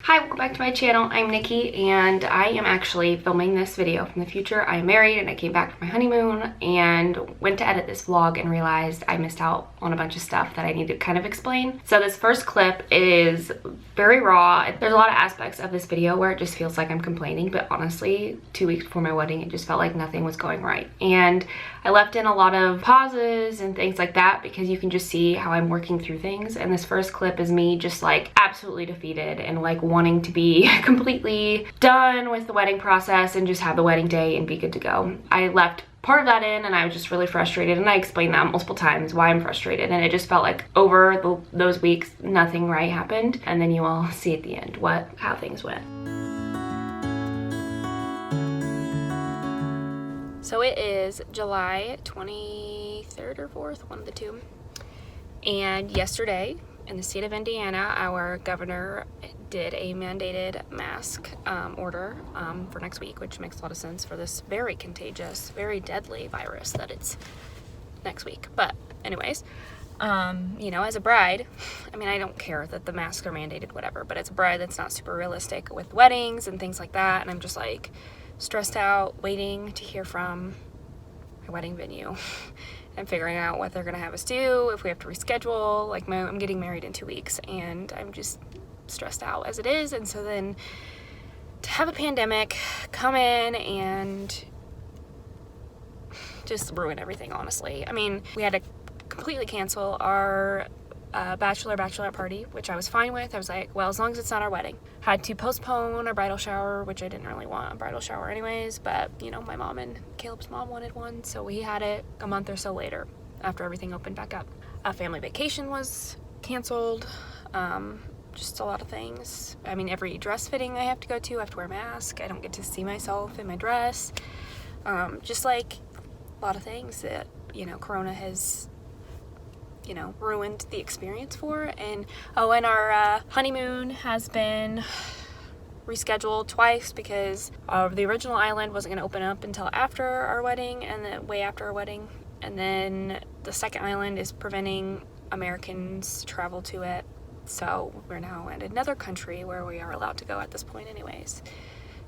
Hi, welcome back to my channel. I'm Nikki and I am actually filming this video from the future. I am married and I came back from my honeymoon and went to edit this vlog and realized I missed out on a bunch of stuff that I need to kind of explain. So this first clip is very raw. There's a lot of aspects of this video where it just feels like I'm complaining, but honestly, 2 weeks before my wedding, it just felt like nothing was going right. And I left in a lot of pauses and things like that because you can just see how I'm working through things. And this first clip is me just like absolutely defeated and like wanting to be completely done with the wedding process and just have the wedding day and be good to go. I left part of that in and I was just really frustrated, and I explained that multiple times why I'm frustrated, and it just felt like over those weeks nothing right happened. And then you will see at the end how things went. So it is July 23rd or 4th, one of the two. And yesterday in the state of Indiana, our governor did a mandated mask order for next week, which makes a lot of sense for this very contagious, very deadly virus that it's next week. But anyways, you know, as a bride, I mean, I don't care that the masks are mandated, whatever, but as a bride, that's not super realistic with weddings and things like that. And I'm just like stressed out, waiting to hear from my wedding venue and figuring out what they're gonna have us do, if we have to reschedule. Like I'm getting married in 2 weeks and I'm just stressed out as it is. And so then to have a pandemic come in and just ruin everything, honestly. I mean, we had to completely cancel our bachelorette party, which I was fine with. I was like, well, as long as it's not our wedding. Had to postpone our bridal shower, which I didn't really want a bridal shower anyways, but you know, my mom and Caleb's mom wanted one, so we had it a month or so later after everything opened back up. A family vacation was canceled. Just a lot of things. I mean, every dress fitting I have to go to, I have to wear a mask. I don't get to see myself in my dress. Just like a lot of things that, you know, Corona has, you know, ruined the experience for. And oh, and our honeymoon has been rescheduled twice because the original island wasn't going to open up until after our wedding, and then way after our wedding. And then the second island is preventing Americans travel to it. So we're now in another country where we are allowed to go at this point anyways.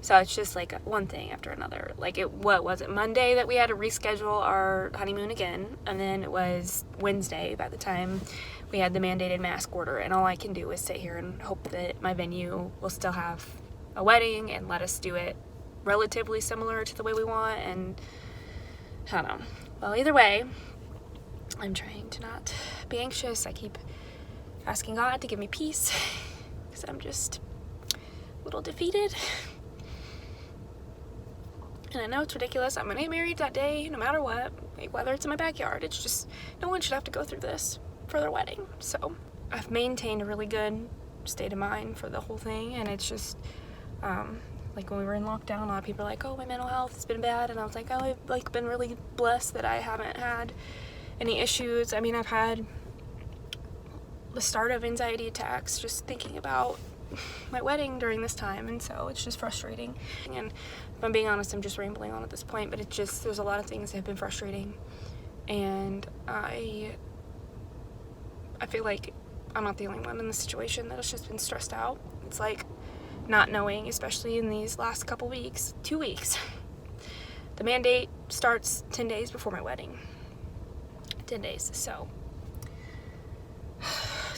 So it's just like one thing after another. Like what was it, Monday that we had to reschedule our honeymoon again, and then it was Wednesday by the time we had the mandated mask order, and all I can do is sit here and hope that my venue will still have a wedding and let us do it relatively similar to the way we want. And I don't know. Well, either way, I'm trying to not be anxious. I keep asking God to give me peace because I'm just a little defeated. And I know it's ridiculous. I'm gonna get married that day no matter what, like whether it's in my backyard. It's just, no one should have to go through this for their wedding. So I've maintained a really good state of mind for the whole thing. And it's just like when we were in lockdown, a lot of people are like, oh, my mental health has been bad. And I was like, oh, I've like been really blessed that I haven't had any issues. I mean, I've had the start of anxiety attacks just thinking about my wedding during this time, and so it's just frustrating. And if I'm being honest, I'm just rambling on at this point, but it's just, there's a lot of things that have been frustrating, and I feel like I'm not the only one in the situation that has just been stressed out. It's like not knowing, especially in these last couple weeks, 2 weeks. The mandate starts 10 days before my wedding. 10 days, so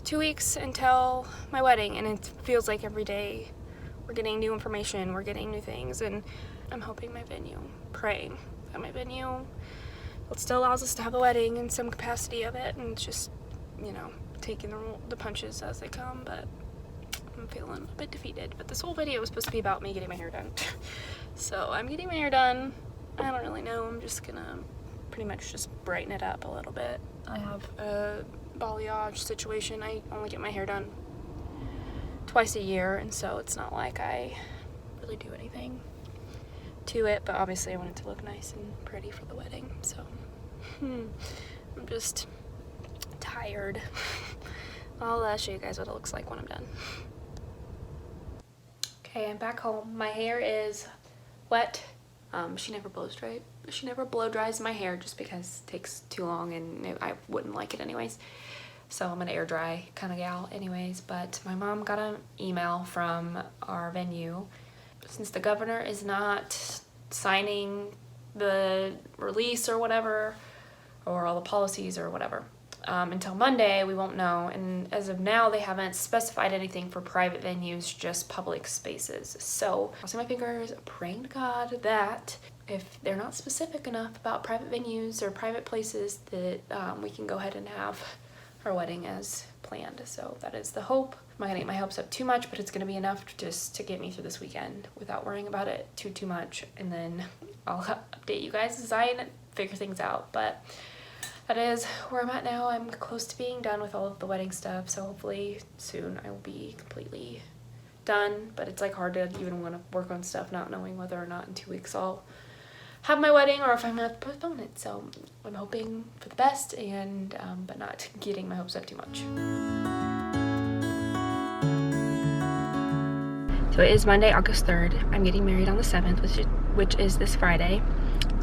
2 weeks until my wedding, and it feels like every day we're getting new information, we're getting new things, and I'm hoping my venue, praying that my venue still allows us to have a wedding in some capacity of it, and it's just, you know, taking the punches as they come. But I'm feeling a bit defeated. But this whole video was supposed to be about me getting my hair done. So I'm getting my hair done. I don't really know, I'm just gonna pretty much just brighten it up a little bit. I have a balayage situation. I only get my hair done twice a year, and so it's not like I really do anything to it, but obviously I want it to look nice and pretty for the wedding. So I'm just tired. I'll show you guys what it looks like when I'm done. Okay, I'm back home. My hair is wet. She never blow dries my hair just because it takes too long and I wouldn't like it anyways. so I'm an air dry kind of gal anyways. But my mom got an email from our venue. Since the governor is not signing the release or whatever, or all the policies or whatever, until Monday, we won't know. And as of now, they haven't specified anything for private venues, just public spaces. So crossing my fingers, praying to God that if they're not specific enough about private venues or private places, that we can go ahead and have our wedding as planned. So that is the hope. I'm not gonna get my hopes up too much, but it's gonna be enough just to get me through this weekend without worrying about it too much. And then I'll update you guys as I figure things out. But that is where I'm at now. I'm close to being done with all of the wedding stuff, so hopefully soon I will be completely done. But it's like hard to even want to work on stuff not knowing whether or not in 2 weeks I'll have my wedding or if I'm gonna have to postpone it. So I'm hoping for the best, and but not getting my hopes up too much. So it is Monday, August 3rd. I'm getting married on the 7th, which is this Friday,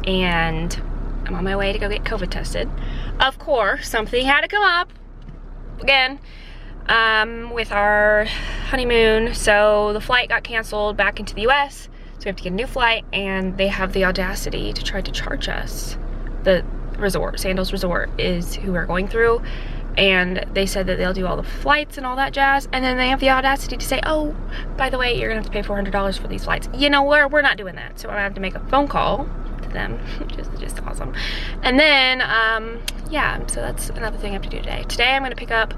and I'm on my way to go get COVID tested. Of course, something had to come up again with our honeymoon. So the flight got canceled back into the US, so we have to get a new flight, and they have the audacity to try to charge us. The resort, Sandals Resort, is who we're going through, and they said that they'll do all the flights and all that jazz, and then they have the audacity to say, oh, by the way, you're gonna have to pay $400 for these flights. You know, we're not doing that. So I have to make a phone call to them, which is just awesome. And then yeah, so that's another thing I have to do today. Today I'm gonna pick up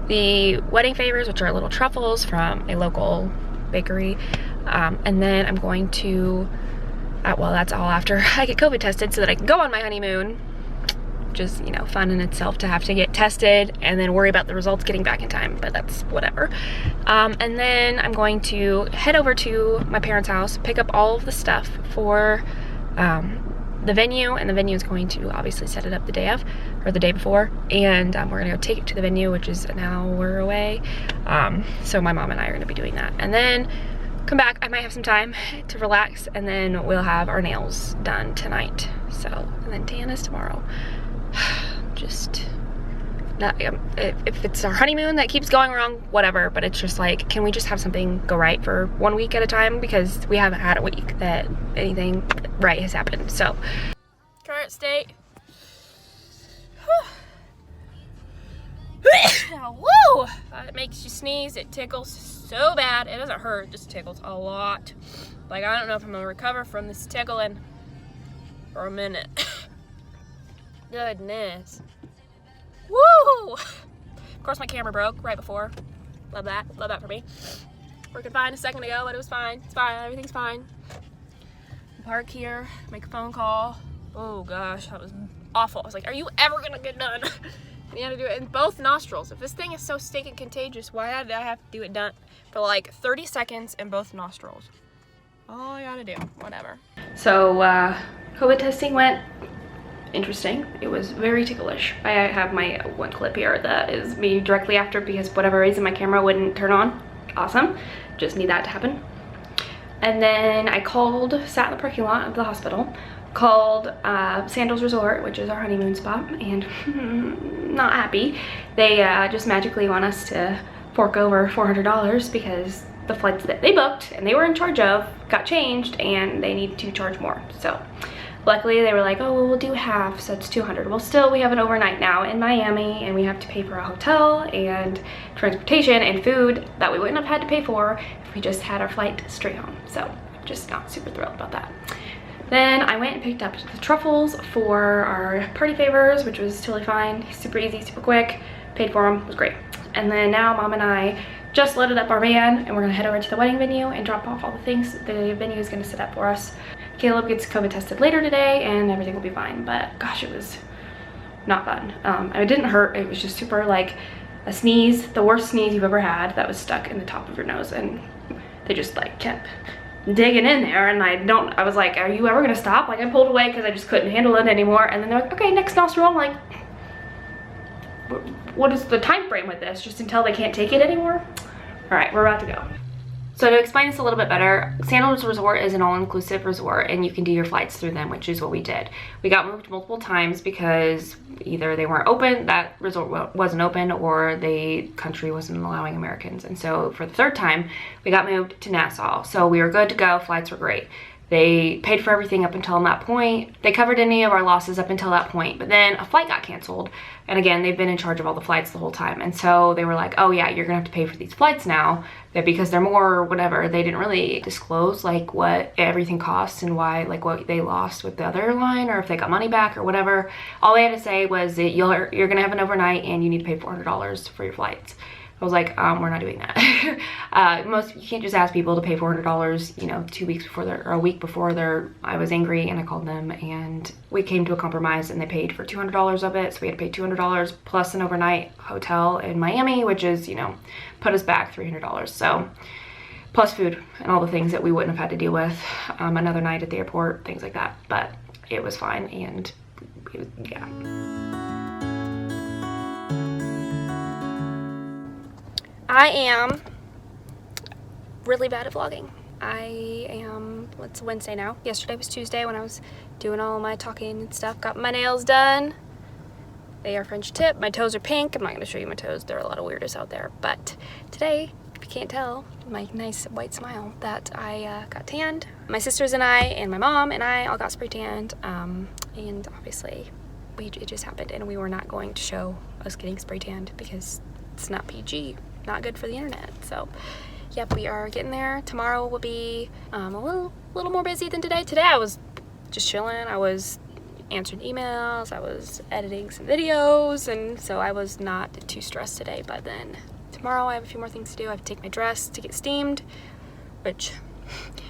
the wedding favors, which are little truffles from a local bakery, and then I'm going to well, that's all after I get COVID tested so that I can go on my honeymoon. Just, you know, fun in itself to have to get tested and then worry about the results getting back in time, but that's whatever. And then I'm going to head over to my parents' house, pick up all of the stuff for the venue, and the venue is going to obviously set it up the day of, or the day before, and we're gonna go take it to the venue, which is an hour away. So my mom and I are gonna be doing that, and then come back. I might have some time to relax, and then we'll have our nails done tonight. So, and then tan is tomorrow. Just not, if it's our honeymoon that keeps going wrong, whatever, but it's just like, can we just have something go right for 1 week at a time, because we haven't had a week that anything right has happened. So current state. Woo! It makes you sneeze. It tickles so bad. It doesn't hurt, it just tickles a lot. Like, I don't know if I'm gonna recover from this tickling for a minute. Goodness. Woo! Of course my camera broke right before. Love that. Love that for me. Working fine a second ago, but it was fine. It's fine. Everything's fine. Park here. Make a phone call. Oh gosh, that was awful. I was like, are you ever gonna get done? And you had to do it in both nostrils. If this thing is so stinking contagious, why did I have to do it done for like 30 seconds in both nostrils? All I gotta do. Whatever. So COVID testing went interesting. It was very ticklish. I have my one clip here that is me directly after, because for whatever reason my camera wouldn't turn on. Awesome. Just need that to happen. And then I sat in the parking lot of the hospital, called Sandals Resort, which is our honeymoon spot, and not happy. They just magically want us to fork over $400 because the flights that they booked and they were in charge of got changed, and they need to charge more. So luckily they were like, oh, well, we'll do half, so it's $200. Well, still, we have an overnight now in Miami, and we have to pay for a hotel and transportation and food that we wouldn't have had to pay for if we just had our flight straight home. So just not super thrilled about that. Then I went and picked up the truffles for our party favors, which was totally fine. Super easy, super quick. Paid for them, it was great. And then now Mom and I just loaded up our van, and we're gonna head over to the wedding venue and drop off all the things the venue is gonna set up for us. Caleb gets COVID tested later today, and everything will be fine, but gosh, it was not fun. It didn't hurt, it was just super like a sneeze, the worst sneeze you've ever had, that was stuck in the top of your nose, and they just like kept digging in there, and I was like, are you ever gonna stop? Like, I pulled away because I just couldn't handle it anymore, and then they're like, okay, next nostril. I'm like, what is the time frame with this? Just until they can't take it anymore? All right, we're about to go. So to explain this a little bit better, Sandals Resort is an all-inclusive resort and you can do your flights through them, which is what we did. We got moved multiple times because either they weren't open, that resort wasn't open, or the country wasn't allowing Americans. And so for the third time, we got moved to Nassau. So we were good to go, flights were great. They paid for everything up until that point. They covered any of our losses up until that point, but then a flight got canceled. And again, they've been in charge of all the flights the whole time. And so they were like, oh yeah, you're gonna have to pay for these flights now, that because they're more or whatever. They didn't really disclose like what everything costs and why, like what they lost with the other airline or if they got money back or whatever. All they had to say was that you're gonna have an overnight and you need to pay $400 for your flights. I was like, we're not doing that. You can't just ask people to pay $400, you know, 2 weeks before or a week before I was angry and I called them and we came to a compromise and they paid for $200 of it. So we had to pay $200 plus an overnight hotel in Miami, which is, you know, put us back $300. So plus food and all the things that we wouldn't have had to deal with, another night at the airport, things like that. But it was fine and yeah. I am really bad at vlogging. It's Wednesday now. Yesterday was Tuesday when I was doing all my talking and stuff. Got my nails done. They are French tip. My toes are pink. I'm not going to show you my toes. There are a lot of weirdos out there. But today, if you can't tell, my nice white smile, that I got tanned. My sisters and I and my mom and I all got spray tanned. And obviously, it just happened. And we were not going to show us getting spray tanned because it's not PG. Not good for the internet. So yep, we are getting there. Tomorrow will be a little more busy than today. Today I was just chilling. I was answering emails, I was editing some videos, and so I was not too stressed today. But then tomorrow I have a few more things to do. I have to take my dress to get steamed, which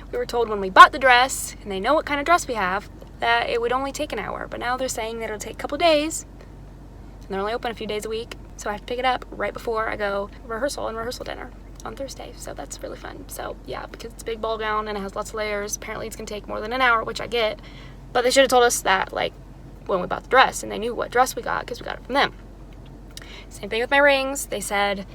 we were told when we bought the dress, and they know what kind of dress we have, that it would only take an hour. But now they're saying that it'll take a couple days, and they're only open a few days a week. So I have to pick it up right before I go rehearsal and rehearsal dinner on Thursday. So that's really fun. So yeah, because it's a big ball gown and it has lots of layers. Apparently it's gonna take more than an hour, which I get. But they should have told us that like when we bought the dress, and they knew what dress we got because we got it from them. Same thing with my rings. They said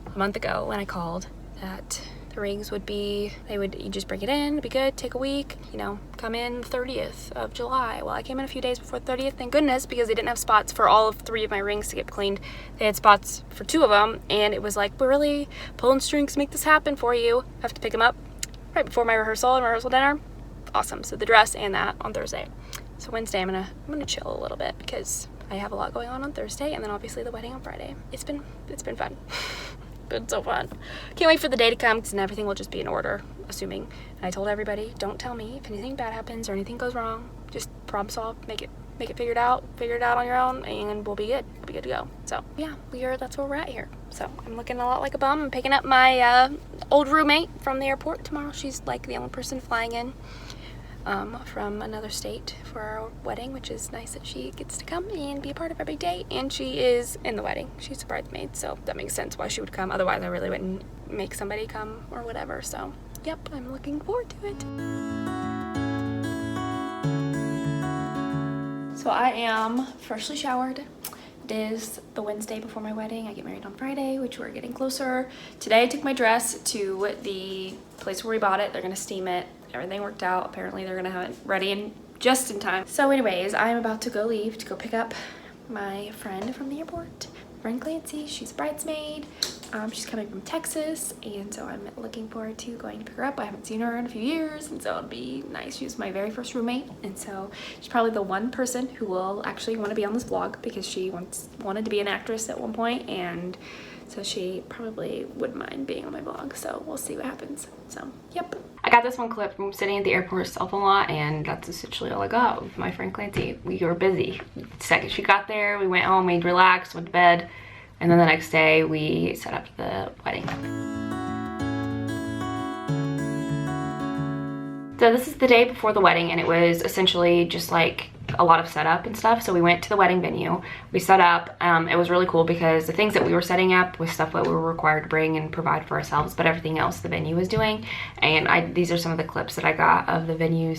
a month ago when I called that the rings would be, you just bring it in, it'd be good, take a week, you know, come in the 30th of July. Well, I came in a few days before the 30th, thank goodness, because they didn't have spots for all of 3 of my rings to get cleaned. They had spots for 2 of them, and it was like, we're really pulling strings to make this happen for you. I have to pick them up right before my rehearsal and rehearsal dinner. Awesome. So the dress and that on Thursday. So Wednesday I'm gonna chill a little bit because I have a lot going on Thursday, and then obviously the wedding on Friday. It's been fun. Been so fun. Can't wait for the day to come because then everything will just be in order, assuming. And I told everybody, don't tell me if anything bad happens or anything goes wrong. Just problem solve, make it figured out on your own, and we'll be good. We'll be good to go. So yeah, that's where we're at here. So I'm looking a lot like a bum. I'm picking up my old roommate from the airport tomorrow. She's like the only person flying in from another state for our wedding, which is nice that she gets to come and be a part of our big day. And she is in the wedding. She's a bridesmaid, so that makes sense why she would come. Otherwise, I really wouldn't make somebody come or whatever. So, yep, I'm looking forward to it. So I am freshly showered. It is the Wednesday before my wedding. I get married on Friday, which we're getting closer. Today I took my dress to the place where we bought it. They're gonna steam it. Everything worked out. Apparently they're gonna have it ready just in time. So anyways, I'm about to go leave to go pick up my friend from the airport, friend Clancy. She's a bridesmaid. She's coming from Texas, and so I'm looking forward to going to pick her up. I haven't seen her in a few years, and so it'll be nice. She was my very first roommate, and so she's probably the one person who will actually want to be on this vlog because she wanted to be an actress at one point, and so she probably wouldn't mind being on my vlog. So we'll see what happens. So yep. I got this one clip from sitting at the airport cell phone lot, and that's essentially all I got with my friend Clancy. We were busy. The second she got there, we went home, we relaxed, went to bed. And then the next day we set up the wedding. So this is the day before the wedding, and it was essentially just like a lot of setup and stuff. So we went to the wedding venue, we set up. It was really cool because the things that we were setting up was stuff that we were required to bring and provide for ourselves, but everything else the venue was doing. And these are some of the clips that I got of the venue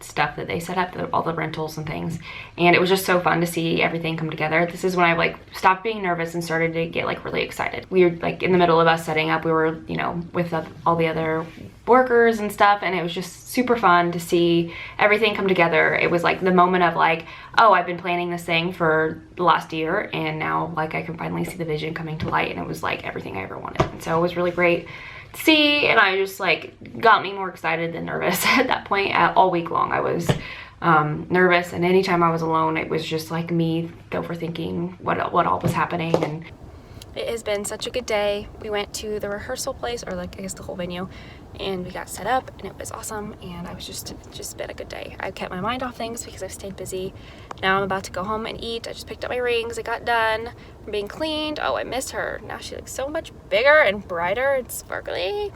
stuff that they set up, all the rentals and things, and it was just so fun to see everything come together. This is when I like stopped being nervous and started to get like really excited. We were like in the middle of us setting up, we were, you know, with all the other workers and stuff, and it was just super fun to see everything come together. It was like the moment of like, oh, I've been planning this thing for the last year, and now like I can finally see the vision coming to light, and it was like everything I ever wanted. And so it was really great to see, and I just like got me more excited than nervous at that point. All week long I was nervous, and anytime I was alone it was just like me overthinking what all was happening. And it has been such a good day. We went to the rehearsal place, or like I guess the whole venue, and we got set up, and it was awesome, and I was just been a good day. I kept my mind off things because I've stayed busy. Now I'm about to go home and eat. I just picked up my rings. It got done from being cleaned. Oh, I miss her. Now she looks so much bigger and brighter and sparkly.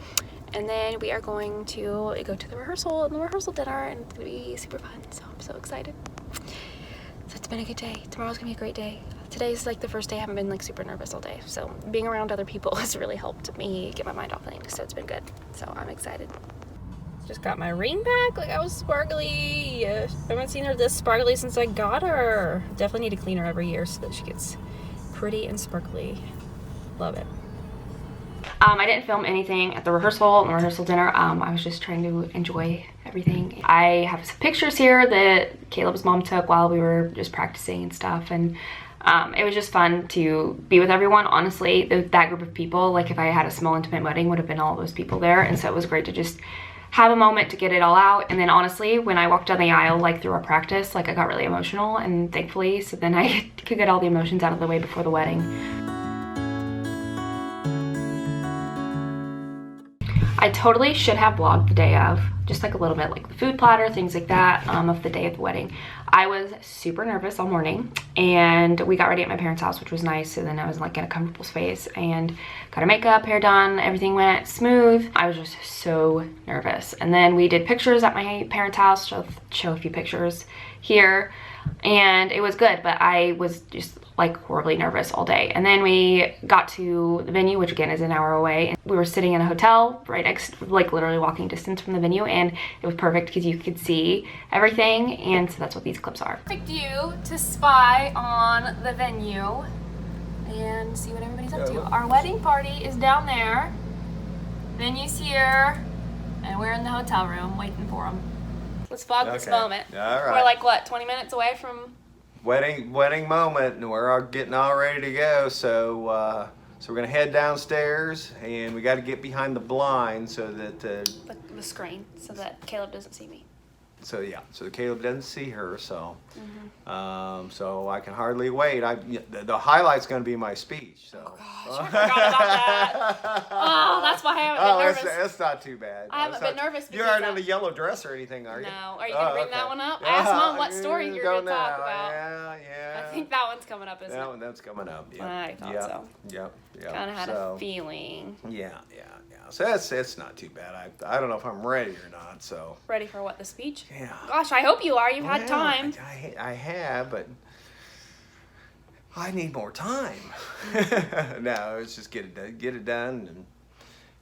And then we are going to go to the rehearsal and the rehearsal dinner, and it's gonna be super fun. So I'm so excited. So it's been a good day. Tomorrow's gonna be a great day. Today's like the first day I haven't been like super nervous all day. So being around other people has really helped me get my mind off things. So it's been good. So I'm excited. Just got my ring back. Like I was sparkly. I haven't seen her this sparkly since I got her. Definitely need to clean her every year so that she gets pretty and sparkly. Love it. I didn't film anything at the rehearsal and the rehearsal dinner. I was just trying to enjoy everything. I have some pictures here that Caleb's mom took while we were just practicing and stuff, and it was just fun to be with everyone. Honestly, that group of people, like if I had a small intimate wedding, would have been all those people there, and so it was great to just have a moment to get it all out. And then honestly, when I walked down the aisle like through our practice, like I got really emotional, and thankfully, so then I could get all the emotions out of the way before the wedding. I totally should have vlogged the day of, just like a little bit, like the food platter, things like that, of the day of the wedding. I was super nervous all morning, and we got ready at my parents' house, which was nice. And then I was like in a comfortable space and got her makeup, hair done, everything went smooth. I was just so nervous. And then we did pictures at my parents' house, show a few pictures here, and it was good, but I was just like horribly nervous all day. And then we got to the venue, which again is an hour away, and we were sitting in a hotel right next, like literally walking distance from the venue, and it was perfect because you could see everything. And so that's what these clips are. Perfect view to spy on the venue and see what everybody's up to. Our wedding party is down there, venue's here, and we're in the hotel room waiting for them. Let's vlog this moment. All right. We're like what, 20 minutes away from wedding moment, and we're all getting all ready to go. So so we're gonna head downstairs, and we got to get behind the blind so that the screen, so that Caleb doesn't see me. So yeah, so Caleb doesn't see her. So so I can hardly wait. The highlight's gonna be my speech. So. Oh gosh, I forgot about that. Oh, that's why I haven't been nervous. That's not too bad. I haven't been nervous. You aren't in a yellow dress or anything, are you? No. Are you gonna bring that one up? I asked Mom what story you're gonna talk about. Yeah. I think that one's coming up, isn't it? That's coming up. Yeah. I thought so. Yep. Kind of had a feeling. Yeah. So it's not too bad. I don't know if I'm ready or not. So ready for what, the speech? Yeah. Gosh, I hope you are. You've had time. I have, but I need more time. No, it's just get it done, and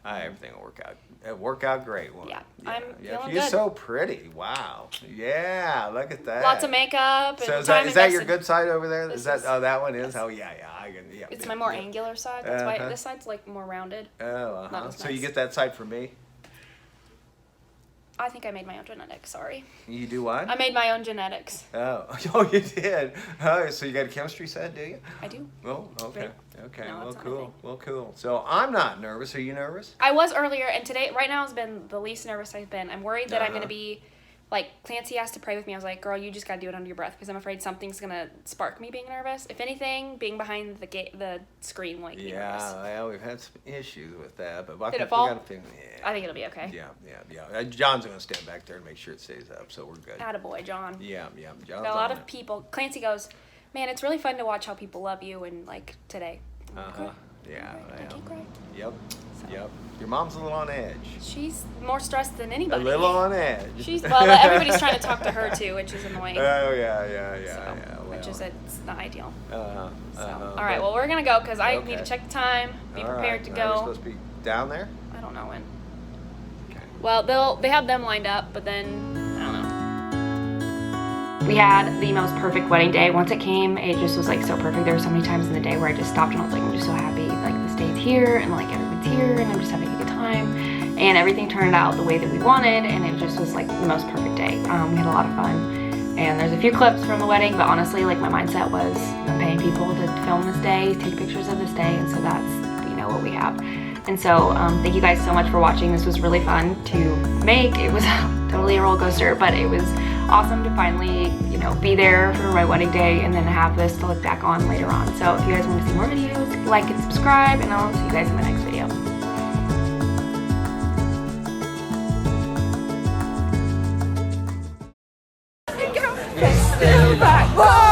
everything will work out. It'll work out great. Won't it? I'm feeling You're good. so pretty. Wow. Yeah, look at that. Lots of makeup. And so is that your good side over there? Is that one is? Yes. Oh yeah. It's my more angular side. That's why this side's like more rounded. Oh, so nice. you get that side for me? I think I made my own genetics, sorry. You do what? I made my own genetics. Oh, you did? Oh, so you got a chemistry set, do you? I do. Oh, okay. Right. Okay, No, well, cool. So I'm not nervous. Are you nervous? I was earlier, and right now has been the least nervous I've been. I'm worried that I'm going to be, like, Clancy asked to pray with me. I was like, girl, you just got to do it under your breath, because I'm afraid something's going to spark me being nervous. If anything, being behind the screen will make me nervous. Yeah, we've had some issues with that, but Did it fall? I think it'll be okay. Yeah. John's going to stand back there and make sure it stays up, so we're good. Attaboy, John. Yeah. John's got a lot of people. Clancy goes, man, it's really fun to watch how people love you, and, like, today. Yeah. Don't cry. Yep. Your mom's a little on edge. She's more stressed than anybody. A little on edge. Everybody's trying to talk to her too, which is annoying. Oh yeah. Which is it's not ideal. All right, well, we're gonna go because I need to check the time, be prepared to go. We're supposed to be down there? I don't know when. Okay. Well, they have them lined up, but then I don't know. We had the most perfect wedding day. Once it came, it just was like so perfect. There were so many times in the day where I just stopped and I was like, I'm just so happy, like this day's here and like everyone's here and I'm just having a good time. And everything turned out the way that we wanted, and it just was like the most perfect day. We had a lot of fun. And there's a few clips from the wedding, but honestly, like my mindset was I'm paying people to film this day, take pictures of this day, and so that's, you know, what we have. And so thank you guys so much for watching. This was really fun to make. It was totally a roller coaster, but it was awesome to finally, you know, be there for my wedding day and then have this to look back on later on. So if you guys want to see more videos, like and subscribe, and I'll see you guys in my next video. Still back.